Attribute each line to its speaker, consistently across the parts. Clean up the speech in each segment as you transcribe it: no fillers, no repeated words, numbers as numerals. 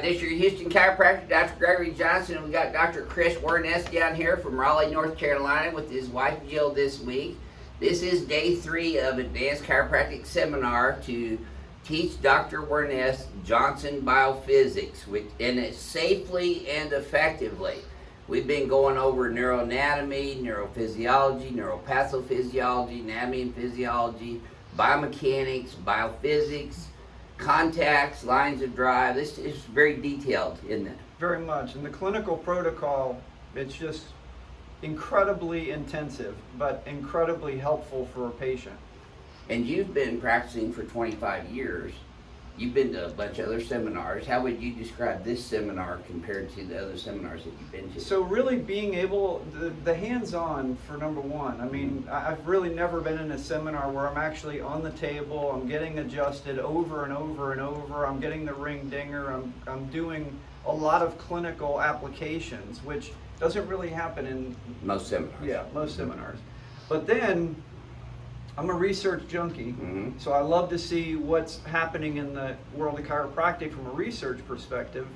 Speaker 1: This is your Houston chiropractor, Dr. Gregory Johnson, and we got Dr. Chris Warness down here from Raleigh, North Carolina with his wife Jill this week. This is day 3 of Advanced Chiropractic Seminar to teach Dr. Warness Johnson BioPhysics, and it safely and effectively. We've been going over neuroanatomy, neurophysiology, neuropathophysiology, anatomy and physiology, biomechanics, biophysics, contacts, lines of drive. This is very detailed, isn't it?
Speaker 2: Very much. And the clinical protocol, it's just incredibly intensive, but incredibly helpful for a patient.
Speaker 1: And you've been practicing for 25 years. You've been to a bunch of other seminars. How would you describe this seminar compared to the other seminars that you've been to?
Speaker 2: So really being able, the hands-on for number one. I mean, I've really never been in a seminar where I'm actually on the table, I'm getting adjusted over and over and over, I'm getting the ring dinger, I'm doing a lot of clinical applications, which doesn't really happen in
Speaker 1: most seminars.
Speaker 2: Yeah, most seminars. But then, I'm a research junkie, so I love to see what's happening in the world of chiropractic from a research perspective.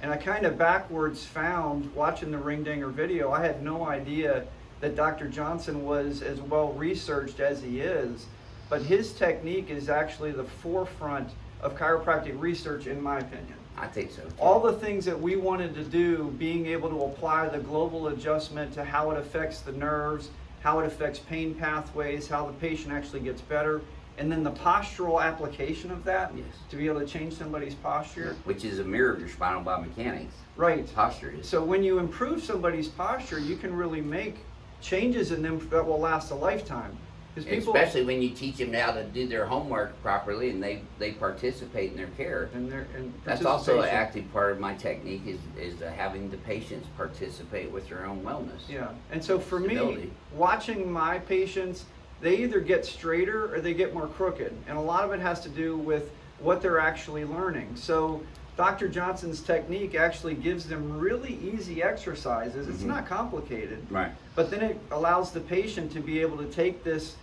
Speaker 2: And I kind of backwards found, watching the Ring Dinger video, I had no idea that Dr. Johnson was as well researched as he is. But his technique is actually the forefront of chiropractic research, in my opinion.
Speaker 1: I think so too.
Speaker 2: All the things that we wanted to do, being able to apply the global adjustment to how it affects the nerves, how it affects pain pathways, how the patient actually gets better, and then the postural application of that,
Speaker 1: yes,
Speaker 2: to be able to change somebody's posture.
Speaker 1: Which is a mirror of your spinal biomechanics.
Speaker 2: Right.
Speaker 1: Posture is.
Speaker 2: So when you improve somebody's posture, you can really make changes in them that will last a lifetime.
Speaker 1: Especially when you teach them how to do their homework properly and they participate in their care.
Speaker 2: And
Speaker 1: that's also an active part of my technique is having the patients participate with their own wellness.
Speaker 2: Yeah, and so for
Speaker 1: stability.
Speaker 2: me, watching my patients, they either get straighter or they get more crooked. And a lot of it has to do with what they're actually learning. So Dr. Johnson's technique actually gives them really easy exercises. It's not complicated.
Speaker 1: Right.
Speaker 2: But then it allows the patient to be able to take this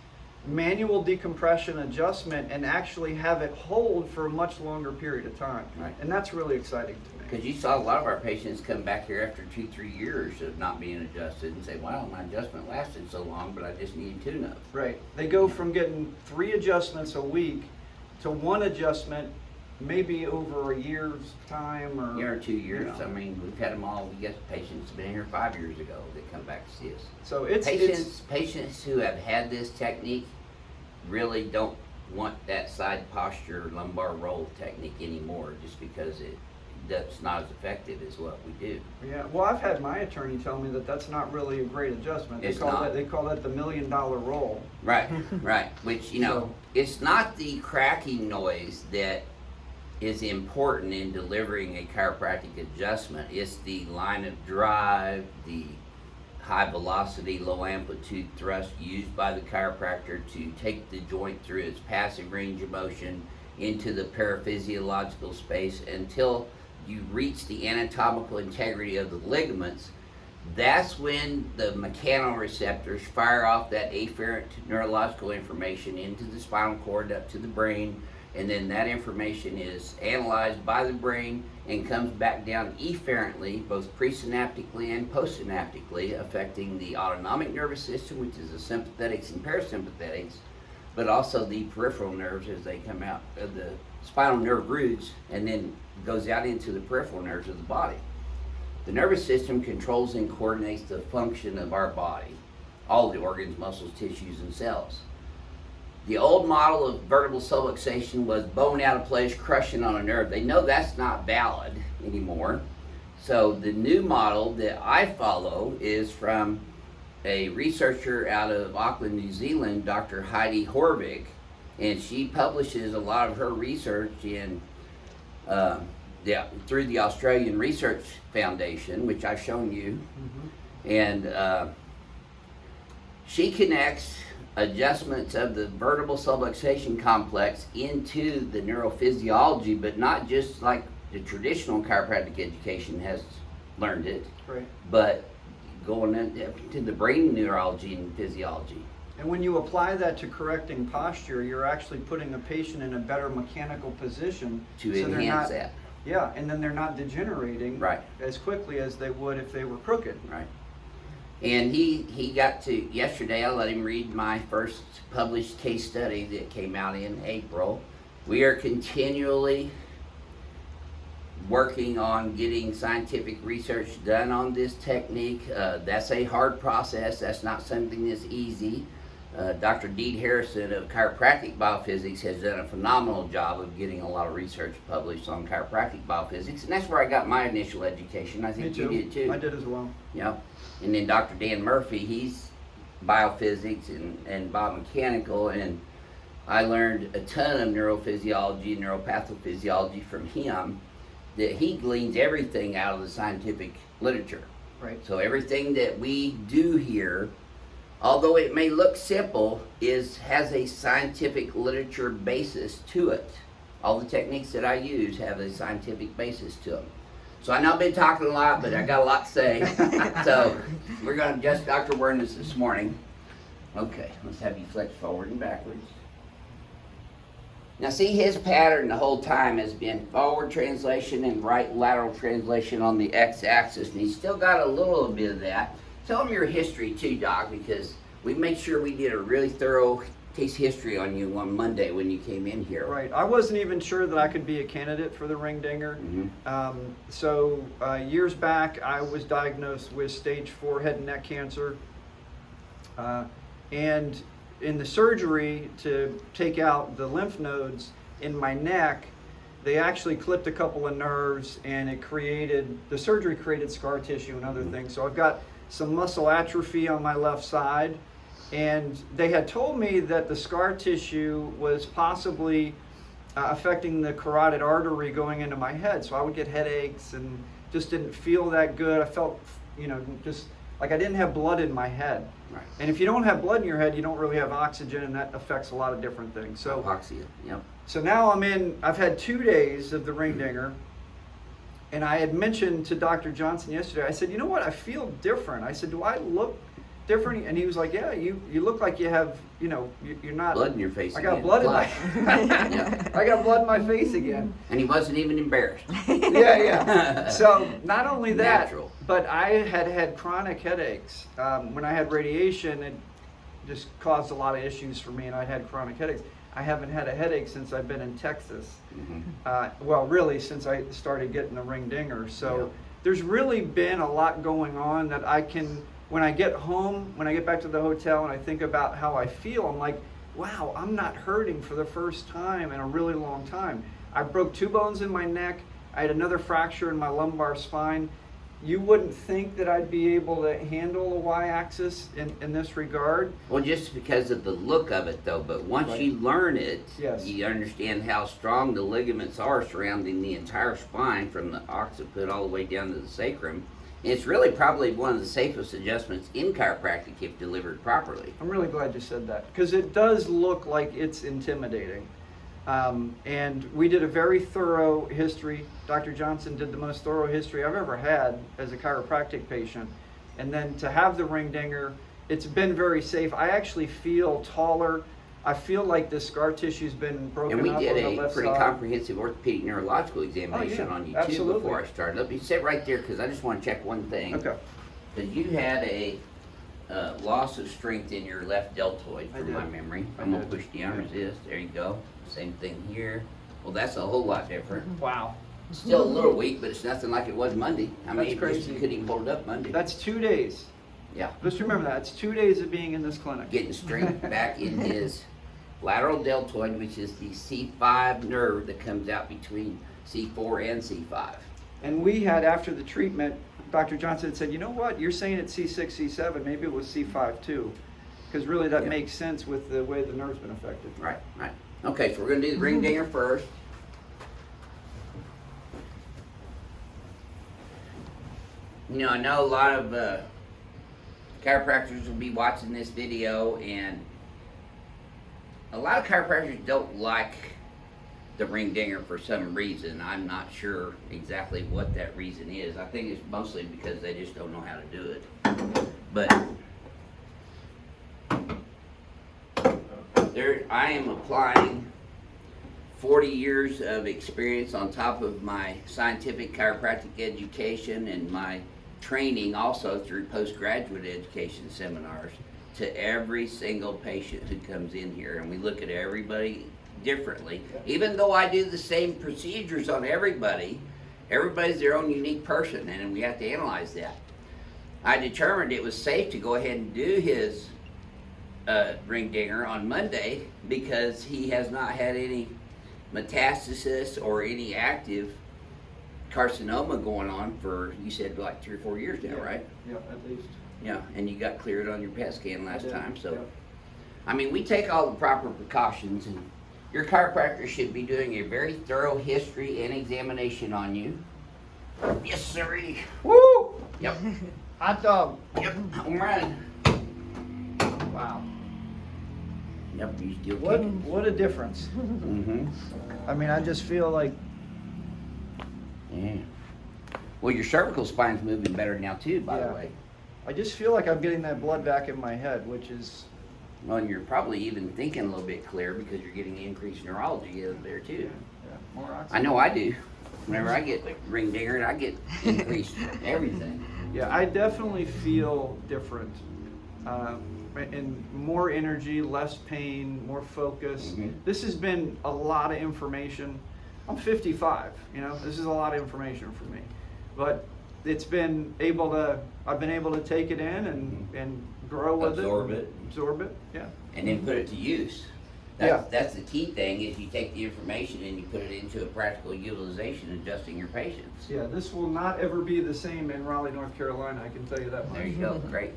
Speaker 2: manual decompression adjustment and actually have it hold for a much longer period of time.
Speaker 1: Right.
Speaker 2: And that's really exciting to me.
Speaker 1: Because you saw a lot of our patients come back here after 2-3 years of not being adjusted and say, wow, my adjustment lasted so long, but I just needed tune-up.
Speaker 2: Right. They go from getting 3 adjustments a week to 1 adjustment maybe over a year's time, or
Speaker 1: year or 2 years.
Speaker 2: You know.
Speaker 1: I mean, we've had them all. We got patients been here 5 years ago that come back to see us.
Speaker 2: So it's
Speaker 1: patients who have had this technique really don't want that side posture lumbar roll technique anymore, just because that's not as effective as what we do.
Speaker 2: Yeah. Well, I've had my attorney tell me that that's not really a great adjustment. They call that the $1 million roll.
Speaker 1: Right. Right. Which it's not the cracking noise that is important in delivering a chiropractic adjustment. It's the line of drive, the high velocity, low amplitude thrust used by the chiropractor to take the joint through its passive range of motion into the paraphysiological space until you reach the anatomical integrity of the ligaments. That's when the mechanoreceptors fire off that afferent neurological information into the spinal cord up to the brain, and then that information is analyzed by the brain and comes back down efferently, both presynaptically and postsynaptically, affecting the autonomic nervous system, which is the sympathetics and parasympathetics, but also the peripheral nerves as they come out of the spinal nerve roots and then goes out into the peripheral nerves of the body. The nervous system controls and coordinates the function of our body, all the organs, muscles, tissues, and cells. The old model of vertebral subluxation was bone out of place, crushing on a nerve. They know that's not valid anymore. So the new model that I follow is from a researcher out of Auckland, New Zealand, Dr. Heidi Horvick, and she publishes a lot of her research in through the Australian Research Foundation, which I've shown you, and she connects adjustments of the vertebral subluxation complex into the neurophysiology, but not just like the traditional chiropractic education has learned it,
Speaker 2: right,
Speaker 1: but going into the brain neurology and physiology.
Speaker 2: And when you apply that to correcting posture, you're actually putting a patient in a better mechanical position
Speaker 1: to enhance that.
Speaker 2: Yeah, and then they're not degenerating
Speaker 1: Right.
Speaker 2: as quickly as they would if they were crooked.
Speaker 1: Right. And he got to, yesterday I let him read my first published case study that came out in April. We are continually working on getting scientific research done on this technique. That's a hard process. That's not something that's easy. Dr. Deed Harrison of Chiropractic BioPhysics has done a phenomenal job of getting a lot of research published on chiropractic biophysics, and that's where I got my initial education. I think you did too.
Speaker 2: I did as well.
Speaker 1: Yeah. And then Dr. Dan Murphy, he's biophysics and biomechanical, and I learned a ton of neurophysiology and neuropathophysiology from him, that he gleans everything out of the scientific literature.
Speaker 2: Right.
Speaker 1: So everything that we do here, although it may look simple, has a scientific literature basis to it. All the techniques that I use have a scientific basis to them. So I know I've been talking a lot, but I got a lot to say. So we're going to adjust Dr. Wernes this morning. Okay, let's have you flex forward and backwards. Now see, his pattern the whole time has been forward translation and right lateral translation on the x-axis, and he's still got a little bit of that. Tell him your history too, Doc, because we made sure we did a really thorough case history on you on Monday when you came in here.
Speaker 2: Right. I wasn't even sure that I could be a candidate for the ring dinger. So years back, I was diagnosed with stage 4 head and neck cancer. And in the surgery to take out the lymph nodes in my neck, they actually clipped a couple of nerves, and the surgery created scar tissue and other things. So I've got some muscle atrophy on my left side, and they had told me that the scar tissue was possibly affecting the carotid artery going into my head. So I would get headaches and just didn't feel that good. I felt, just like I didn't have blood in my head.
Speaker 1: Right.
Speaker 2: And if you don't have blood in your head, you don't really have oxygen, and that affects a lot of different things. So
Speaker 1: Hypoxia, yep.
Speaker 2: So now I've had 2 days of the ring dinger, and I had mentioned to Dr. Johnson yesterday, I said, you know what, I feel different. I said, do I look different? And he was like, yeah, you look like you have, you're not.
Speaker 1: Blood in your face
Speaker 2: I
Speaker 1: again.
Speaker 2: got blood
Speaker 1: Yeah.
Speaker 2: I got blood in my face again.
Speaker 1: And he wasn't even embarrassed.
Speaker 2: Yeah. So not only that,
Speaker 1: Natural.
Speaker 2: but I had chronic headaches. When I had radiation, it just caused a lot of issues for me, and I'd had chronic headaches. I haven't had a headache since I've been in Texas. Well, really, since I started getting the ring dinger. So there's really been a lot going on that I can, when I get home, when I get back to the hotel and I think about how I feel, I'm like, wow, I'm not hurting for the first time in a really long time. I broke 2 bones in my neck. I had another fracture in my lumbar spine. You wouldn't think that I'd be able to handle a y-axis in this regard.
Speaker 1: Well, just because of the look of it, though. But once you learn it, you understand how strong the ligaments are surrounding the entire spine from the occiput all the way down to the sacrum. And it's really probably one of the safest adjustments in chiropractic if delivered properly.
Speaker 2: I'm really glad you said that, because it does look like it's intimidating. And we did a very thorough history. Dr. Johnson did the most thorough history I've ever had as a chiropractic patient. And then to have the ring dinger, it's been very safe. I actually feel taller. I feel like the scar tissue's been broken up on the left side.
Speaker 1: And we did a pretty comprehensive orthopedic neurological examination on you too before I started. Let me sit right there, because I just want to check one thing.
Speaker 2: Okay.
Speaker 1: Because you had a loss of strength in your left deltoid, from my memory. I'm going to push down, resist. There you go. Same thing here. Well, that's a whole lot different.
Speaker 2: Wow.
Speaker 1: Still a little weak, but it's nothing like it was Monday. I mean,
Speaker 2: crazy.
Speaker 1: You couldn't even hold it up Monday.
Speaker 2: That's 2 days.
Speaker 1: Yeah.
Speaker 2: Just remember that. It's 2 days of being in this clinic.
Speaker 1: Getting strength back in his lateral deltoid, which is the C5 nerve that comes out between C4 and C5.
Speaker 2: And we had, after the treatment, Dr. Johnson had said, you know what, you're saying it's C6, C7, maybe it was C5 too. Because really that makes sense with the way the nerve's been affected.
Speaker 1: Right. Okay, so we're going to do the ring dinger first. I know a lot of chiropractors will be watching this video, and a lot of chiropractors don't like the ring dinger for some reason. I'm not sure exactly what that reason is. I think it's mostly because they just don't know how to do it. But I am applying 40 years of experience on top of my scientific chiropractic education and my training also through postgraduate education seminars to every single patient who comes in here. And we look at everybody differently. Even though I do the same procedures on everybody, everybody's their own unique person, and we have to analyze that. I determined it was safe to go ahead and do his ring dinger on Monday because he has not had any metastasis or any active carcinoma going on for, you said, like 3 or 4 years now, right?
Speaker 2: Yeah, at least.
Speaker 1: Yeah, and you got cleared on your PET scan last time, so.
Speaker 2: Yeah.
Speaker 1: I mean, we take all the proper precautions, and your chiropractor should be doing a very thorough history and examination on you. Yes, sirree.
Speaker 2: Woo!
Speaker 1: Yep.
Speaker 2: Hot dog.
Speaker 1: Yep, home run.
Speaker 2: Wow.
Speaker 1: Yep, you still
Speaker 2: What
Speaker 1: kicking.
Speaker 2: what a difference.
Speaker 1: Mm-hmm.
Speaker 2: I mean, I just feel like,
Speaker 1: Yeah. Well, your cervical spine's moving better now too, by
Speaker 2: Yeah.
Speaker 1: the way.
Speaker 2: I just feel like I'm getting that blood back in my head, which is,
Speaker 1: Well, and you're probably even thinking a little bit clearer because you're getting increased neurology in there too.
Speaker 2: more
Speaker 1: I
Speaker 2: oxygen.
Speaker 1: know I do. Whenever I get ring dinger, I get increased everything.
Speaker 2: Yeah, I definitely feel different. And more energy, less pain, more focus.
Speaker 1: Mhm.
Speaker 2: This has been a lot of information. I'm 55, you know, this is a lot of information for me. But I've been able to take it in and grow with
Speaker 1: Absorb
Speaker 2: it.
Speaker 1: it.
Speaker 2: Absorb it, yeah.
Speaker 1: And then put it to use. That's the key thing is you take the information and you put it into a practical utilization, adjusting your patients.
Speaker 2: Yeah, this will not ever be the same in Raleigh, North Carolina, I can tell you that much.
Speaker 1: There you go, great.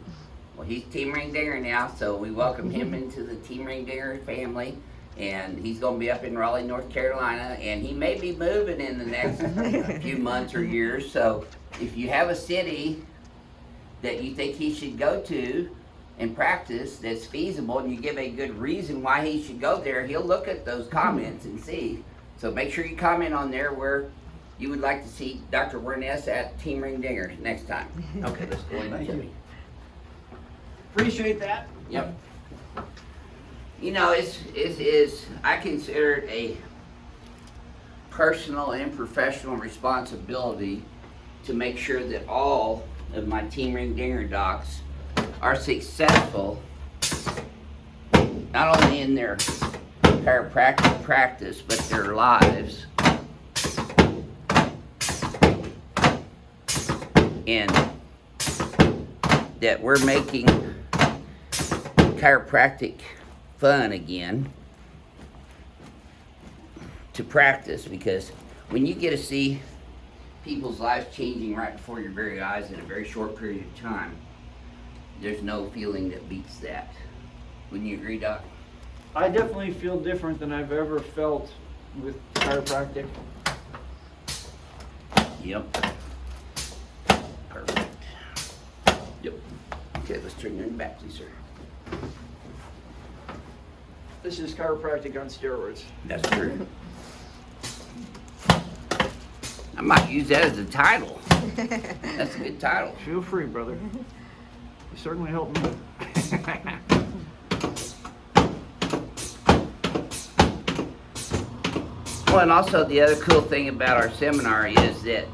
Speaker 1: Well, he's Team Ring Dinger now, so we welcome him into the Team Ring Dinger family. And he's gonna be up in Raleigh, North Carolina, and he may be moving in the next few months or years. So if you have a city that you think he should go to and practice that's feasible, and you give a good reason why he should go there, he'll look at those comments and see. So make sure you comment on there where you would like to see Dr. Werness at Team Ring Dinger next time. Okay, let's go into
Speaker 2: Thank you.
Speaker 1: Jimmy.
Speaker 2: Appreciate that.
Speaker 1: Yep. You know, I consider it a personal and professional responsibility to make sure that all of my Team Ring Dinger docs are successful, not only in their chiropractic practice, but their lives. And that we're making chiropractic fun again to practice, because when you get to see people's lives changing right before your very eyes in a very short period of time, there's no feeling that beats that. Wouldn't you agree, Doc?
Speaker 2: I definitely feel different than I've ever felt with chiropractic.
Speaker 1: Yep. Perfect. Yep. Okay, let's turn your back, please, sir.
Speaker 2: This is chiropractic on steroids.
Speaker 1: That's true. I might use that as a title. That's a good title.
Speaker 2: Feel free, brother. You certainly helped me.
Speaker 1: Well, and also the other cool thing about our seminar is that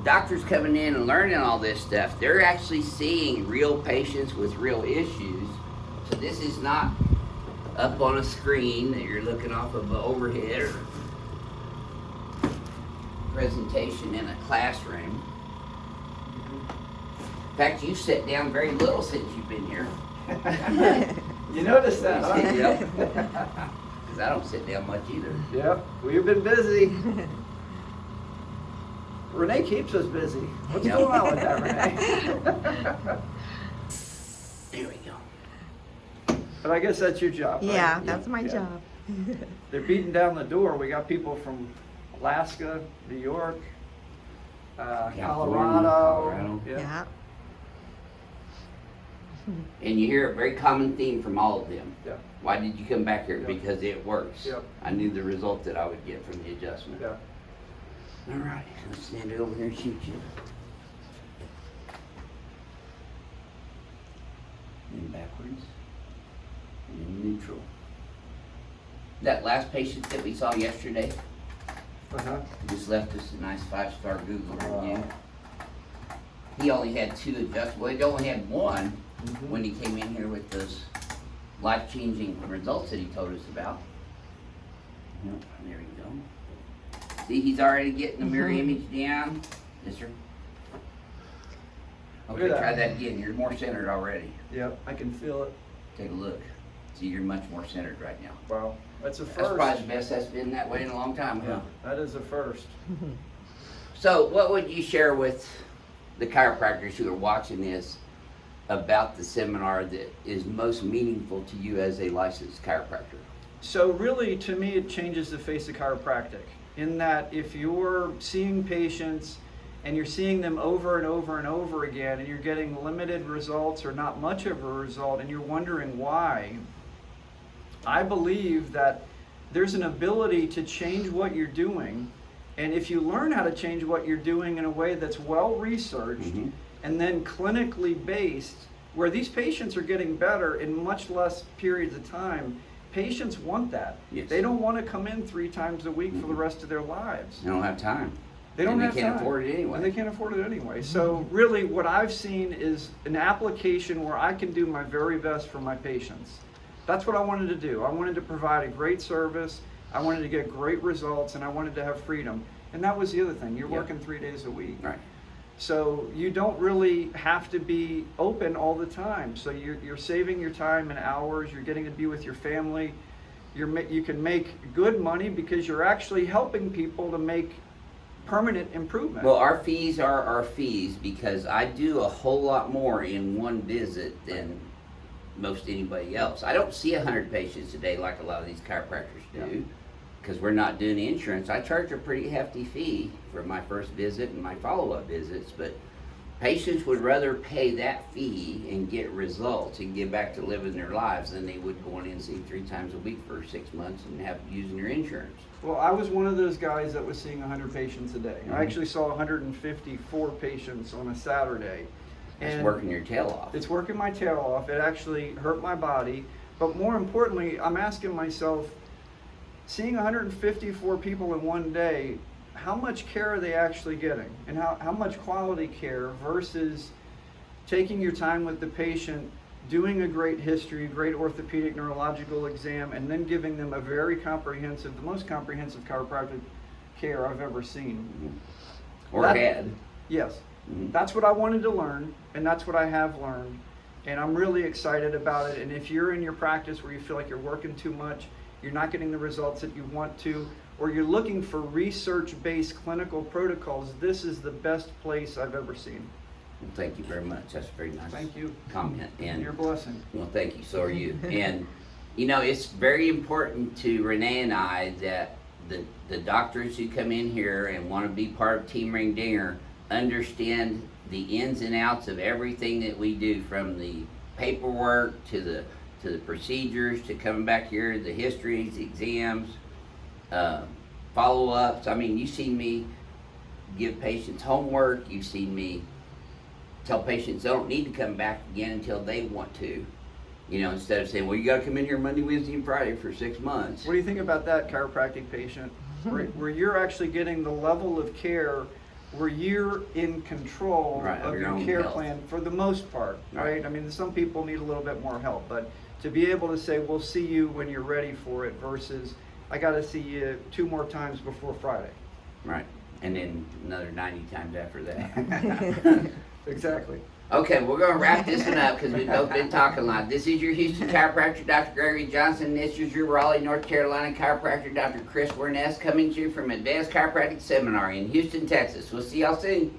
Speaker 1: doctors coming in and learning all this stuff, they're actually seeing real patients with real issues. So this is not up on a screen that you're looking off of an overhead or presentation in a classroom. In fact, you sit down very little since you've been here.
Speaker 2: You noticed that, huh?
Speaker 1: Yep. Because I don't sit down much either.
Speaker 2: Yep, we've been busy. Renee keeps us busy. What's
Speaker 1: Yep.
Speaker 2: going on with that, Renee?
Speaker 1: There we go.
Speaker 2: But I guess that's your job, right?
Speaker 3: Yeah, that's my
Speaker 2: Yeah.
Speaker 3: job.
Speaker 2: They're beating down the door. We got people from Alaska, New York, Colorado. Yeah.
Speaker 3: Yeah.
Speaker 1: And you hear a very common theme from all of them.
Speaker 2: Yeah.
Speaker 1: Why did you come back here?
Speaker 2: Yep.
Speaker 1: Because it works.
Speaker 2: Yep.
Speaker 1: I knew the result that I would get from the adjustment.
Speaker 2: Yeah.
Speaker 1: All right, let's stand it over here and shoot you. And backwards. And neutral. That last patient that we saw yesterday
Speaker 2: Uh-huh.
Speaker 1: just left us a nice 5-star Google review.
Speaker 2: Wow.
Speaker 1: He only had 2 adjustments. Well, he only had one
Speaker 2: Mhm.
Speaker 1: when he came in here with those life-changing results that he told us about. Yep, there you go. See, he's already getting the mirror image down. Yes, sir. Okay,
Speaker 2: Look at
Speaker 1: try
Speaker 2: that.
Speaker 1: that again. You're more centered already.
Speaker 2: Yep, I can feel it.
Speaker 1: Take a look. See, you're much more centered right now.
Speaker 2: Wow, that's a
Speaker 1: That's
Speaker 2: first.
Speaker 1: probably the best that's been that way in a long time, huh?
Speaker 2: Yeah, that is a first.
Speaker 1: So, what would you share with the chiropractors who are watching this about the seminar that is most meaningful to you as a licensed chiropractor?
Speaker 2: So really, to me, it changes the face of chiropractic in that if you're seeing patients and you're seeing them over and over and over again and you're getting limited results or not much of a result and you're wondering why, I believe that there's an ability to change what you're doing. And if you learn how to change what you're doing in a way that's well researched
Speaker 1: Mhm.
Speaker 2: and then clinically based, where these patients are getting better in much less periods of time, patients want that.
Speaker 1: Yes.
Speaker 2: They don't want to come in 3 times a week for the rest of their lives.
Speaker 1: They don't have time.
Speaker 2: They don't
Speaker 1: And
Speaker 2: have
Speaker 1: they can't
Speaker 2: time.
Speaker 1: afford it anyway.
Speaker 2: And they can't afford it anyway. So really what I've seen is an application where I can do my very best for my patients. That's what I wanted to do. I wanted to provide a great service. I wanted to get great results, and I wanted to have freedom. And that was the other thing. You're
Speaker 1: Yep.
Speaker 2: working 3 days a week.
Speaker 1: Right.
Speaker 2: So you don't really have to be open all the time. So you're saving your time and hours. You're getting to be with your family. You can make good money because you're actually helping people to make permanent improvement.
Speaker 1: Well, our fees are our fees because I do a whole lot more in one visit than most anybody else. I don't see 100 patients a day like a lot of these chiropractors do because we're not doing the insurance. I charge a pretty hefty fee for my first visit and my follow-up visits, but patients would rather pay that fee and get results and get back to living their lives than they would go in and see 3 times a week for 6 months and have using their insurance.
Speaker 2: Well, I was one of those guys that was seeing 100 patients a day.
Speaker 1: Mhm.
Speaker 2: I actually saw 154 patients on a Saturday.
Speaker 1: It's working your tail off.
Speaker 2: It's working my tail off. It actually hurt my body. But more importantly, I'm asking myself, seeing 154 people in one day, how much care are they actually getting? And how much quality care versus taking your time with the patient, doing a great history, great orthopedic neurological exam, and then giving them a very comprehensive, the most comprehensive chiropractic care I've ever seen.
Speaker 1: Or
Speaker 2: That-
Speaker 1: had.
Speaker 2: Yes.
Speaker 1: Mhm.
Speaker 2: That's what I wanted to learn, and that's what I have learned. And I'm really excited about it. And if you're in your practice where you feel like you're working too much, you're not getting the results that you want to, or you're looking for research-based clinical protocols, this is the best place I've ever seen.
Speaker 1: Well, thank you very much. That's a very nice
Speaker 2: Thank you.
Speaker 1: comment. And
Speaker 2: Your blessing.
Speaker 1: well, thank you. So are you. And you know, it's very important to Renee and I that the doctors who come in here and want to be part of Team Ring Dinger understand the ins and outs of everything that we do, from the paperwork to the procedures to coming back here, the histories, the exams, follow-ups. I mean, you've seen me give patients homework. You've seen me tell patients they don't need to come back again until they want to. You know, instead of saying, well, you got to come in here Monday, Wednesday, and Friday for 6 months.
Speaker 2: What do you think about that chiropractic patient? Where you're actually getting the level of care where you're in control
Speaker 1: Right,
Speaker 2: of
Speaker 1: of your
Speaker 2: your
Speaker 1: own
Speaker 2: care
Speaker 1: health.
Speaker 2: plan for the most part, right? I mean, some people need a little bit more help, but to be able to say, we'll see you when you're ready for it versus, I got to see you 2 more times before Friday.
Speaker 1: Right. And then another 90 times after that.
Speaker 2: Exactly.
Speaker 1: Okay, we're going to wrap this one up because we've both been talking a lot. This is your Houston chiropractor, Dr. Gregory Johnson. This is your Raleigh, North Carolina chiropractor, Dr. Chris Werness, coming to you from Advanced Chiropractic Seminar in Houston, Texas. We'll see y'all soon.